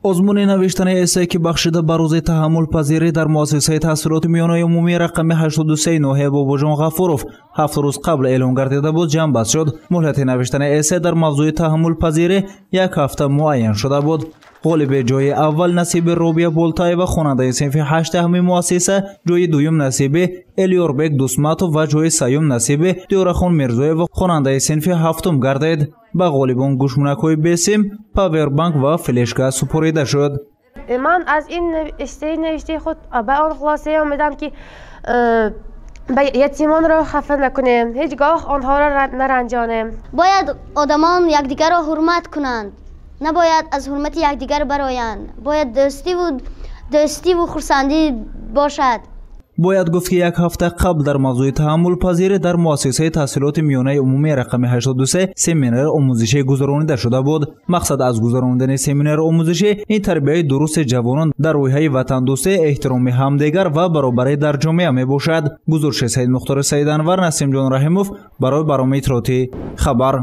آزمون نوشتن اسه که بخشیده بر روز تحمل پذیری در مؤسسه تحصیلات میانه عمومی رقم 83 نوحه باباجان غفورов 7 روز قبل اعلام گردیده بود جمع بست شد. مهلت نوشتن اسه در موضوع تحمل پذیری یک هفته معین شده بود. غالب جای اول نصیب روبیا بولتای و خواننده صنف 8 همین مؤسسه، جای دوم نصیب الیوربک دوسماتو و جای سوم نصیب دیورخان میرزوی و خواننده صنف 7 گردید. با غالبان گوشمونک‌های بسیم، پاور بانک و فلشگاه سپریده شد. من از این نوشته خود به آن خلاصه آمدم که یتیمان را خفه نکنیم، هیچگاه آنها را نرنجانیم. باید آدمان یکدیگر را حرمت کنند، نباید از حرمت یکدیگر برآیند. باید دوستی و خرسندی باشد. باید گفت که یک هفته قبل در موضوع تحمل پذیری در مؤسسه تحصیلات میانه عمومی رقم 83 سمینار آموزشی گذرانیده شده بود. مقصد از گذراندن سمینار آموزشی این تربیت درست جوانان در رویه وطن دوستی، احترام همدیگر و برابری در جامعه می باشد. گزارش سید مختار سید انور، نسیم جان رحیموف برای برنامه اطلاعاتی خبر.